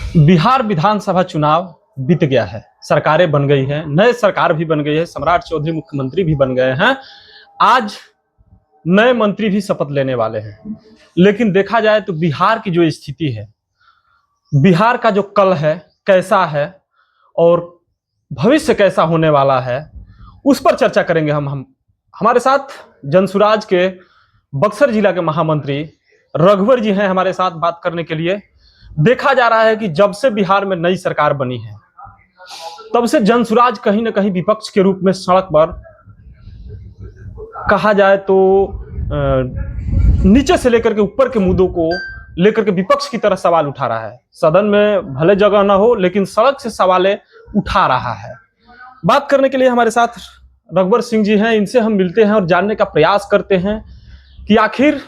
बिहार विधानसभा चुनाव बीत गया है, सरकारें बन गई हैं, नए सरकार भी बन गई है, सम्राट चौधरी मुख्यमंत्री भी बन गए हैं। आज नए मंत्री भी शपथ लेने वाले हैं। लेकिन देखा जाए तो बिहार की जो स्थिति है, बिहार का जो कल है कैसा है और भविष्य कैसा होने वाला है, उस पर चर्चा करेंगे हम हमारे साथ जनसुराज के बक्सर जिला के महामंत्री रघुवर जी हैं हमारे साथ बात करने के लिए। देखा जा रहा है कि जब से बिहार में नई सरकार बनी है, तब से जनसुराज कहीं ना कहीं विपक्ष के रूप में सड़क पर, कहा जाए तो नीचे से लेकर के ऊपर के मुद्दों को लेकर के विपक्ष की तरह सवाल उठा रहा है। सदन में भले जगह ना हो, लेकिन सड़क से सवालें उठा रहा है। बात करने के लिए हमारे साथ रघुवर सिंह जी हैं, इनसे हम मिलते हैं और जानने का प्रयास करते हैं कि आखिर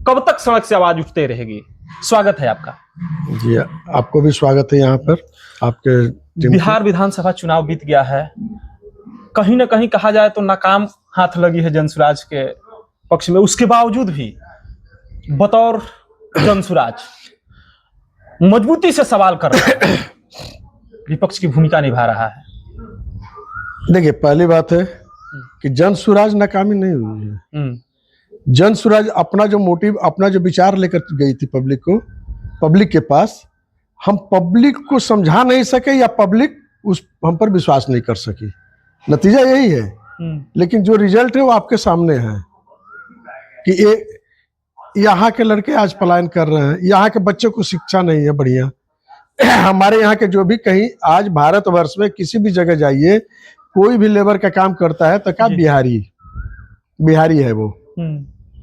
कब तक सड़क से आवाज उठते रहेगी। स्वागत है आपका। जी, आपको भी स्वागत है यहाँ पर आपके। बिहार विधानसभा चुनाव बीत गया है, कहीं ना कहीं कहा जाए तो नाकाम हाथ लगी है जनसुराज के पक्ष में। उसके बावजूद भी बतौर जनसुराज मजबूती से सवाल कर रहा है, विपक्ष की भूमिका निभा रहा है। देखिए, पहली बात है कि जनसुराज नाकामी नहीं हुई है। जनसुराज अपना जो मोटिव, अपना जो विचार लेकर गई थी पब्लिक के पास, हम पब्लिक को समझा नहीं सके या पब्लिक हम पर विश्वास नहीं कर सकी। नतीजा यही है। लेकिन जो रिजल्ट है वो आपके सामने है कि यहाँ के लड़के आज पलायन कर रहे हैं, यहाँ के बच्चों को शिक्षा नहीं है बढ़िया। हमारे यहाँ के जो भी कहीं आज भारतवर्ष में किसी भी जगह जाइए, कोई भी लेबर का काम करता है तो क्या बिहारी है वो,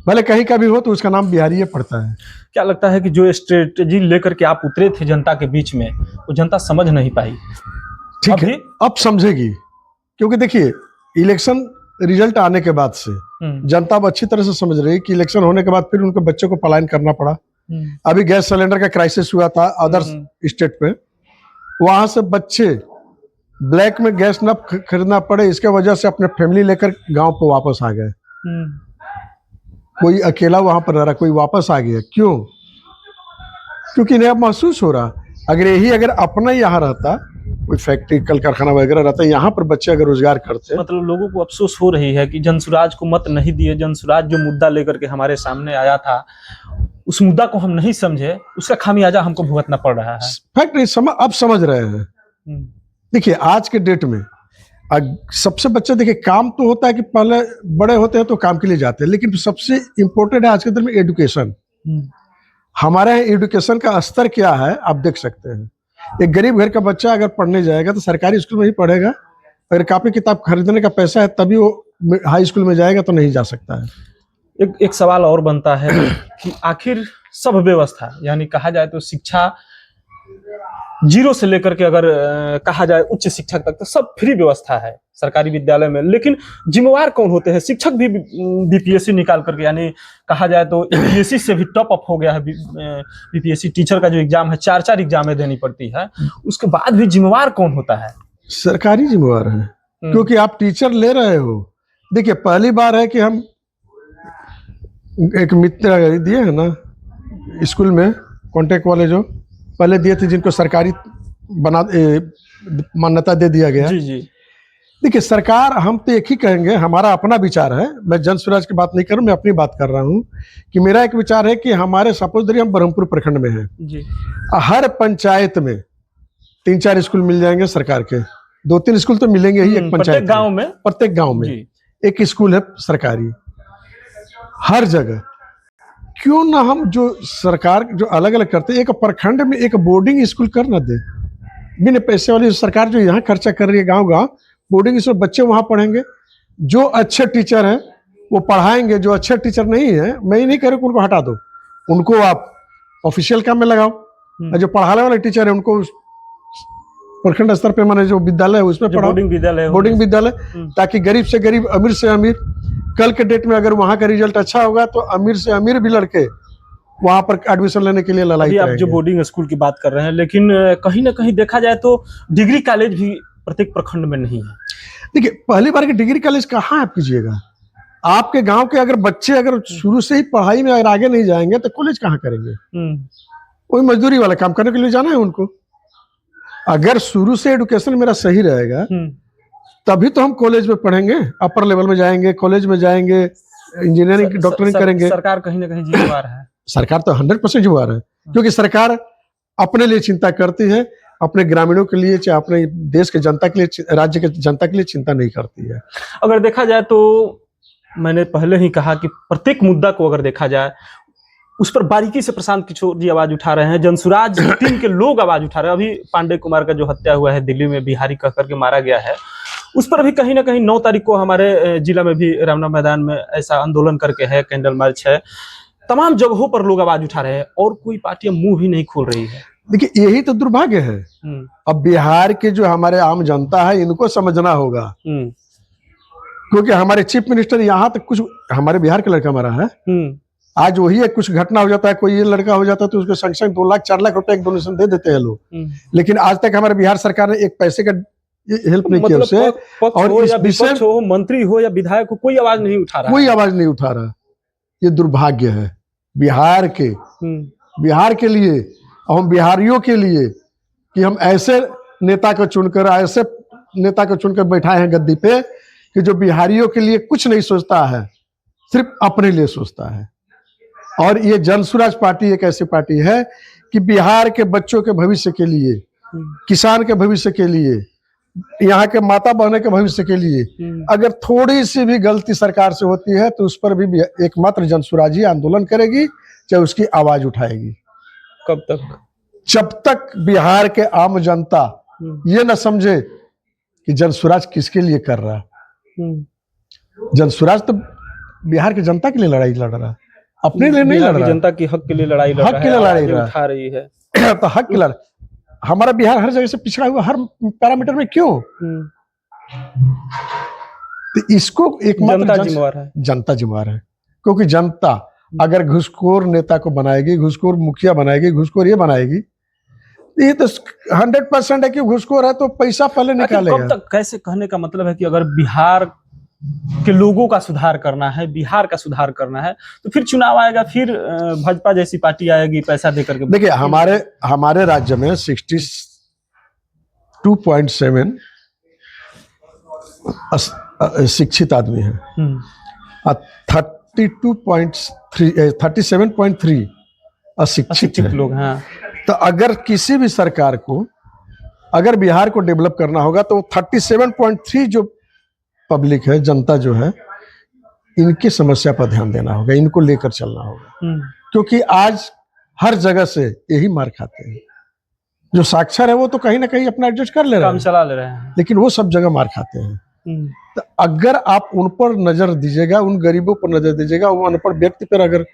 भले कहीं का भी हो तो उसका नाम बिहारी पड़ता है। क्या लगता है कि जो स्ट्रेटेजी लेकर के आप उतरे थे जनता के बीच में, वो जनता समझ नहीं पाई? ठीक है, अब समझेगी, क्योंकि देखिए इलेक्शन रिजल्ट आने के बाद से जनता अब अच्छी तरह से समझ रही है कि इलेक्शन होने के बाद फिर उनके बच्चों को पलायन करना पड़ा। अभी गैस सिलेंडर का क्राइसिस हुआ था अदर स्टेट पे, वहां से बच्चे ब्लैक में गैस न खरीदना पड़े, इसके वजह से अपने फैमिली लेकर गांव पे वापस आ गए। कोई अकेला वहां पर रह रहा, कोई वापस आ गया। क्यों? क्योंकि इन्हें अब महसूस हो रहा, अगर अपना यहाँ रहता, कोई फैक्ट्री कल कारखाना वगैरह रहता, यहाँ पर बच्चे अगर रोजगार करते। मतलब लोगों को अफसोस हो रही है कि जनसुराज को मत नहीं दिए। जनसुराज जो मुद्दा लेकर के हमारे सामने आया था, उस मुद्दा को हम नहीं समझे, उसका खामियाजा हमको भुगतना पड़ रहा है। फैक्ट अब समझ रहे हैं। देखिए आज के डेट में सबसे बच्चे, देखिए काम तो होता है कि पहले बड़े होते हैं तो काम के लिए जाते हैं, लेकिन सबसे इंपॉर्टेंट है आज के दिन में एजुकेशन। हमारे यहाँ एजुकेशन का स्तर क्या है आप देख सकते हैं। एक गरीब घर का बच्चा अगर पढ़ने जाएगा तो सरकारी स्कूल में ही पढ़ेगा, अगर कॉपी किताब खरीदने का पैसा है तभी वो हाई स्कूल में जाएगा, तो नहीं जा सकता है। एक सवाल और बनता है कि आखिर सब व्यवस्था, यानी कहा जाए तो शिक्षा जीरो से लेकर के अगर कहा जाए उच्च शिक्षा तक, तो सब फ्री व्यवस्था है सरकारी विद्यालय में, लेकिन जिम्मेवार कौन होते हैं? शिक्षक भी बीपीएससी निकाल करके, यानी कहा जाए तो यूपीएससी से भी टॉप अप हो गया है। बीपीएससी टीचर का जो एग्जाम है, 4 एग्जामें देनी पड़ती है, उसके बाद भी जिम्मेवार कौन होता है? सरकारी जिम्मेवार है, क्योंकि आप टीचर ले रहे हो। देखिए पहली बार है कि हम एक मित्र दिए है ना स्कूल में, कॉन्ट्रैक्ट वाले जो पहले दिए थे, जिनको सरकारी मान्यता दे दिया गया। जी। देखिए सरकार, हम तो एक ही कहेंगे, हमारा अपना विचार है। मैं जनसुराज की बात नहीं करूं, मैं अपनी बात कर रहा हूं कि मेरा एक विचार है कि हमारे सपोज करिए हम ब्रह्मपुर प्रखंड में हैं जी, हर पंचायत में 3-4 स्कूल मिल जाएंगे सरकार के, 2-3 स्कूल तो मिलेंगे ही एक पंचायत प्रत्येक गाँव में एक स्कूल है सरकारी हर जगह। क्यों ना हम जो सरकार जो अलग अलग करते हैं, एक प्रखंड में एक बोर्डिंग स्कूल कर ना दे, बिना पैसे वाली सरकार जो यहाँ खर्चा कर रही है गांव बोर्डिंग स्कूल, बच्चे वहां पढ़ेंगे, जो अच्छे टीचर हैं वो पढ़ाएंगे, जो अच्छे टीचर नहीं है, मैं ये नहीं कह रहा उनको हटा दो, उनको आप ऑफिशियल काम में लगाओ, और जो पढ़ाने वाले टीचर है उनको प्रखंड स्तर पे माने जो विद्यालय है उसमें पढ़ाओ, बोर्डिंग विद्यालय, ताकि गरीब से गरीब, अमीर से अमीर, कल के डेट में अगर वहां का रिजल्ट अच्छा होगा तो अमीर से अमीर भी लड़के वहां पर एडमिशन लेने के लिए लड़ाई। आप जो बोर्डिंग स्कूल की बात कर रहे हैं, लेकिन कहीं ना कहीं देखा जाए तो डिग्री कॉलेज भी प्रत्येक प्रखंड में नहीं है। देखिए पहली बार की डिग्री कॉलेज कहाँ आप कीजिएगा? आपके गांव के अगर बच्चे अगर शुरू से ही पढ़ाई में अगर आगे नहीं जाएंगे तो कॉलेज कहाँ करेंगे? वही मजदूरी वाला काम करने के लिए जाना है उनको। अगर शुरू से एडुकेशन मेरा सही रहेगा तभी तो हम कॉलेज में पढ़ेंगे, अपर लेवल में जाएंगे, कॉलेज में जाएंगे, इंजीनियरिंग की डॉक्टरिंग करेंगे। सरकार कहीं ना कहीं जिम्मेवार है। सरकार तो 100% जिम्मेवार है, क्योंकि सरकार अपने लिए चिंता करती है, अपने ग्रामीणों के लिए, चाहे अपने देश के जनता के लिए, राज्य के जनता के लिए चिंता नहीं करती है। अगर देखा जाए तो मैंने पहले ही कहा कि प्रत्येक मुद्दा को अगर देखा जाए उस पर बारीकी से प्रशांत किशोर जी आवाज उठा रहे हैं, जनसुराज टीम के लोग आवाज उठा रहे हैं। अभी पांडे कुमार का जो हत्या हुआ है दिल्ली में, बिहारी कह करके मारा गया है, उस पर अभी कहीं ना कहीं 9 तारीख को हमारे जिला में भी रामना मैदान में ऐसा आंदोलन करके है, कैंडल मार्च है, तमाम जगहों पर लोग आवाज उठा रहे हैं और कोई पार्टियां मुंह भी नहीं खोल रही है। देखिए यही तो दुर्भाग्य है। अब बिहार के जो हमारे आम जनता है इनको समझना होगा, क्योंकि हमारे चीफ मिनिस्टर यहाँ तक कुछ हमारे बिहार के लड़का मरा है, आज वही है, कुछ घटना हो जाता है, कोई ये लड़का हो जाता है तो उसको संग 2 लाख 4 लाख रुपए एक डोनेशन दे देते हैं लोग, लेकिन आज तक हमारे बिहार सरकार ने एक पैसे का हेल्प नहीं किया उसे। और इस विषय हो, मंत्री हो या विधायक हो, कोई आवाज नहीं उठा रहा, कोई आवाज नहीं उठा रहा। ये दुर्भाग्य है बिहार के, बिहार के लिए और हम बिहारियों के लिए कि हम ऐसे नेता को चुनकर बैठाए हैं गद्दी पे कि जो बिहारियों के लिए कुछ नहीं सोचता है, सिर्फ अपने लिए सोचता है। और ये जनसुराज पार्टी एक ऐसी पार्टी है कि बिहार के बच्चों के भविष्य के लिए, किसान के भविष्य के लिए, यहाँ के माता बहनों के भविष्य के लिए अगर थोड़ी सी भी गलती सरकार से होती है तो उस पर भी एकमात्र जनसुराज ही आंदोलन करेगी, चाहे उसकी आवाज उठाएगी। कब तक? जब तक बिहार के आम जनता ये न समझे कि जनसुराज किसके लिए कर रहा है। जनसुराज तो बिहार की जनता के लिए लड़ाई लड़ रहा है, अपने लिए नहीं लड़ रहा। जनता की हक के लिए लड़ाई लड़ रहा है, हक के लिए लड़ाई उठा रही है। तो हक की लड़ाई। हमारा बिहार हर जगह से पिछड़ा हुआ, हर पैरामीटर में क्यों? तो इसको एकमात्र जनता जिम्मेवार है, क्योंकि जनता अगर घुसखोर नेता को बनाएगी, घुसखोर मुखिया बनाएगी, घुसखोर ये बनाएगी, ये तो 100% है कि घुसखोर है तो पैसा पहले निकालेगा। कब तक? कैसे कहने का मतलब है कि अगर बिहार के लोगों का सुधार करना है, बिहार का सुधार करना है, तो फिर चुनाव आएगा, फिर भाजपा जैसी पार्टी आएगी पैसा दे करके। देखिए हमारे राज्य में 62.7 शिक्षित आदमी है, 37.3 अशिक्षित लोग हैं। तो अगर किसी भी सरकार को अगर बिहार को डेवलप करना होगा तो 37.3 जो पब्लिक है, जनता जो है, इनकी समस्या पर ध्यान देना होगा, इनको लेकर चलना होगा, क्योंकि आज हर जगह से यही मार खाते हैं। जो साक्षर है वो तो कहीं ना कहीं अपना एडजस्ट कर ले रहे हैं, काम चला ले रहे हैं, लेकिन वो सब जगह मार खाते हैं। तो अगर आप उन पर नजर दीजिएगा, उन गरीबों पर नजर दीजिएगा, वो अनपढ़ व्यक्ति पर अगर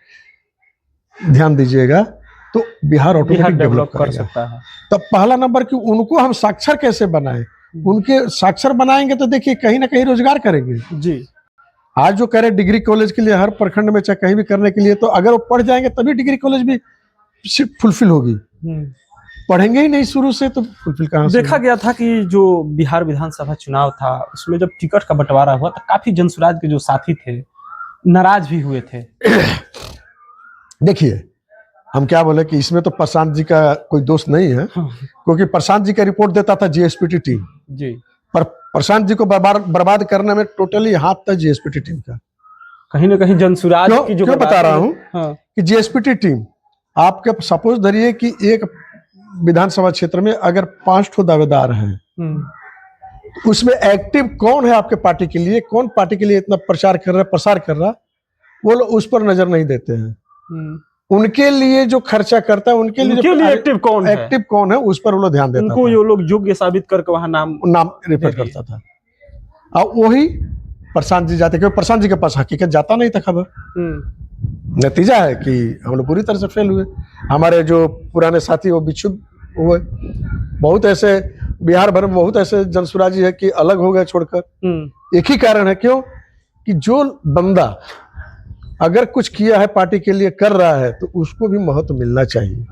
ध्यान दीजिएगा तो बिहार ऑटोमेटिक डेवलप कर सकता है। तो पहला नंबर कि उनको हम साक्षर कैसे बनाएं, उनके साक्षर बनाएंगे तो देखिए कहीं ना कहीं रोजगार करेंगे जी। आज जो कह रहे डिग्री कॉलेज के लिए हर प्रखंड में चाहे कहीं भी करने के लिए, तो अगर वो पढ़ जाएंगे तभी डिग्री कॉलेज भी फुलफिल होगी। पढ़ेंगे ही नहीं शुरू से तो फुलफिल कहां से? देखा गया था कि जो बिहार विधानसभा चुनाव था उसमें जब टिकट का बंटवारा हुआ तो काफी जनसुराज के जो साथी थे नाराज भी हुए थे। देखिए हम क्या बोले कि इसमें तो प्रशांत जी का कोई दोष नहीं है, क्योंकि प्रशांत जी का रिपोर्ट देता था जीएसपीटी टीम जी, पर प्रशांत जी को बर्बाद करने में टोटली हाथ था जीएसपीटी टीम का। कहीं ना कहीं जनसुराज की जो बता रहा हूँ कि जीएसपीटी टीम, आपके सपोज धरिए कि एक विधानसभा क्षेत्र में अगर 5 ठो दावेदार हैं, उसमें एक्टिव कौन है आपके पार्टी के लिए, कौन पार्टी के लिए इतना प्रचार कर रहा, प्रसार कर रहा, वो लोग उस पर नजर नहीं देते हैं। उनके लिए जो खर्चा करता है, उनके लिए एक्टिव कौन है उस पर वो लोग ध्यान देता उनको जो लोग योग्य साबित करके वहां नाम रेफर करता था। अब वही प्रशांत जी जाते, क्योंकि प्रशांत जी के पास हकीकत जाता नहीं था खबर। नतीजा है कि हम लोग पूरी तरह से फेल हुए। हमारे जो पुराने साथी वो बिच्छू हुए, बहुत ऐसे बिहार भर में बहुत ऐसे जनसुराजी है कि अलग हो गए छोड़कर। एक ही कारण है, क्यों कि जो बंदा अगर कुछ किया है पार्टी के लिए कर रहा है तो उसको भी महत्व मिलना चाहिए।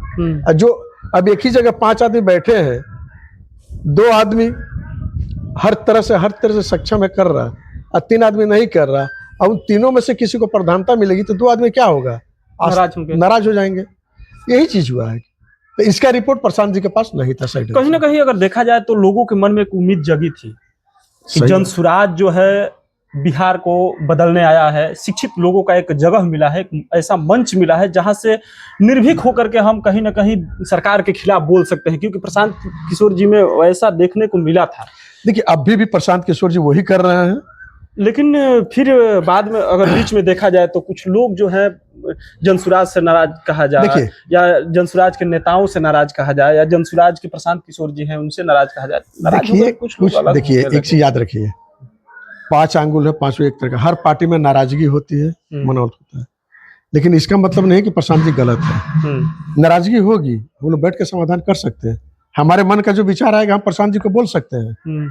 जो अब एक ही जगह 5 आदमी बैठे हैं, 2 आदमी हर तरह से सक्षम है कर रहा है और 3 आदमी नहीं कर रहा, और उन तीनों में से किसी को प्रधानता मिलेगी तो 2 आदमी क्या होगा, नाराज हो जाएंगे। यही चीज हुआ है। तो इसका रिपोर्ट प्रशांत जी के पास नहीं था। सही कहीं ना कहीं अगर देखा जाए तो लोगों के मन में एक उम्मीद जगी थी कि जनसुराज जो है बिहार को बदलने आया है, शिक्षित लोगों का एक जगह मिला है, एक ऐसा मंच मिला है जहां से निर्भीक होकर के हम कहीं ना कहीं सरकार के खिलाफ बोल सकते हैं, क्योंकि प्रशांत किशोर जी में वैसा देखने को मिला था। देखिए अभी भी प्रशांत किशोर जी वही कर रहे हैं, लेकिन फिर बाद में अगर बीच में देखा जाए तो कुछ लोग जो है जनसुराज से नाराज कहा जाए, या जनसुराज के नेताओं से नाराज कहा जाए, या जनसुराज के प्रशांत किशोर जी हैं उनसे नाराज कहा जाए। देखिए एक चीज याद रखिए, 5 आंगुल है, 5 एक तरह का, हर पार्टी में नाराजगी होती है, मनोरथ होता है, लेकिन इसका मतलब नहीं कि प्रशांत जी गलत है। नाराजगी होगी, हम लोग बैठ के समाधान कर सकते हैं। हमारे मन का जो विचार आएगा हम प्रशांत जी को बोल सकते हैं,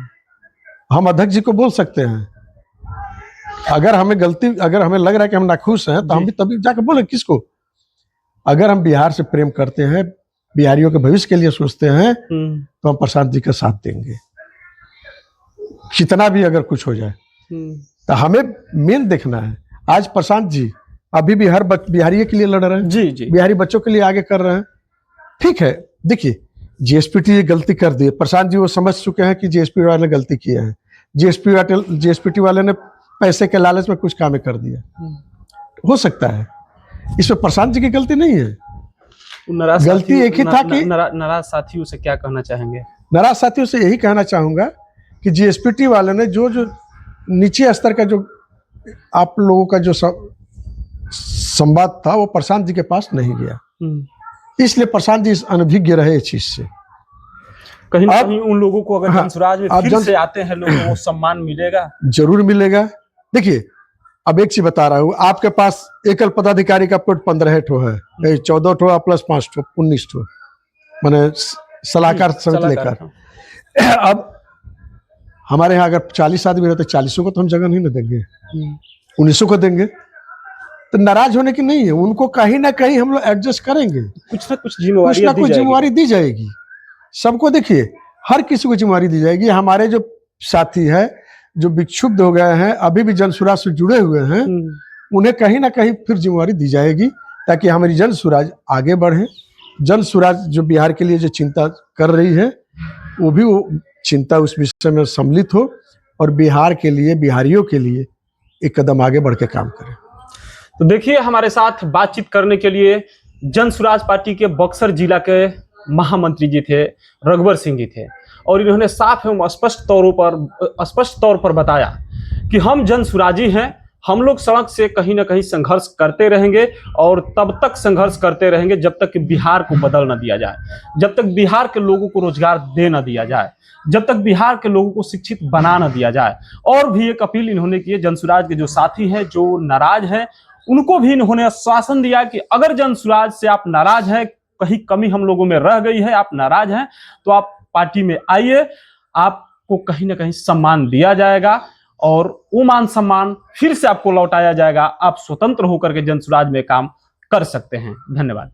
हम अध्यक्ष जी को बोल सकते हैं। अगर हमें लग रहा है कि हम नाखुश हैं तो हम भी तभी जाकर बोले किसको। अगर हम बिहार से प्रेम करते हैं, बिहारियों के भविष्य के लिए सोचते हैं, तो हम प्रशांत जी का साथ देंगे, कितना भी अगर कुछ हो जाए। तो हमें मेन देखना है, आज प्रशांत जी अभी भी हर बिहारी के लिए लड़ रहे हैं, जी बिहारी बच्चों के लिए आगे कर रहे हैं। ठीक है, देखिए जीएसपीटी गलती कर दी, प्रशांत जी वो समझ चुके हैं कि जीएसपी वाले ने गलती किया है, जीएसपीटी वाले ने पैसे के लालच में कुछ काम कर दिया, हो सकता है इसमें प्रशांत जी की गलती नहीं है। गलती एक ही था कि नाराज साथियों से क्या कहना चाहेंगे? नाराज साथियों से यही कहना चाहूंगा कि जीएसपीटी वाले ने जो नीचे स्तर का जो आप लोगों का जो संवाद था वो प्रशांत जी के पास नहीं गया, इसलिए प्रशांत जी अनभिज्ञ रहे इस चीज से। कहीं ना कहीं उन लोगों को अगर जनसुराज में फिर से आते हैं लोगों को सम्मान मिलेगा, जरूर मिलेगा। देखिए अब एक चीज बता रहा हूँ, आपके पास एकल पदाधिकारी का पद 15 ठो है, 14 ठो प्लस 5 ठो 19 ठो, मैंने सलाहकार समिति लेकर। अब हमारे यहाँ अगर 40 आदमी रहते, 40 को तो हम जगह नहीं ना देंगे, 19 को देंगे। तो नाराज होने की नहीं है, उनको कहीं ना कहीं हम लोग एडजस्ट करेंगे, कुछ ना कुछ जिम्मेवारी दी जाएगी सबको। देखिए हर किसी को जिम्मेवारी दी जाएगी। हमारे जो साथी है जो विक्षुब्ध हो गए हैं, अभी भी जनसुराज से जुड़े हुए हैं, उन्हें कहीं ना कहीं फिर जिम्मेवारी दी जाएगी, ताकि हमारी जनसुराज आगे बढ़े। जनसुराज जो बिहार के लिए जो चिंता कर रही है, वो चिंता उस विषय में सम्मिलित हो और बिहार के लिए, बिहारियों के लिए एक कदम आगे बढ़ के काम करें। तो देखिए हमारे साथ बातचीत करने के लिए जनसुराज पार्टी के बक्सर जिला के महामंत्री जी थे, रघुवर सिंह जी थे, और इन्होंने साफ एवं स्पष्ट तौर पर बताया कि हम जनसुराजी हैं, हम लोग सड़क से कहीं ना कहीं संघर्ष करते रहेंगे, और तब तक संघर्ष करते रहेंगे जब तक कि बिहार को बदल न दिया जाए, जब तक बिहार के लोगों को रोजगार दे न दिया जाए, जब तक बिहार के लोगों को शिक्षित बना न दिया जाए। और भी एक अपील इन्होंने की है, जनसुराज के जो साथी हैं जो नाराज हैं उनको भी इन्होंने आश्वासन दिया कि अगर जनसुराज से आप नाराज हैं, कहीं कमी हम लोगों में रह गई है, आप नाराज हैं, तो आप पार्टी में आइए, आपको कहीं ना कहीं सम्मान दिया जाएगा, और वो मान सम्मान फिर से आपको लौटाया जाएगा। आप स्वतंत्र होकर के जनसुराज में काम कर सकते हैं। धन्यवाद।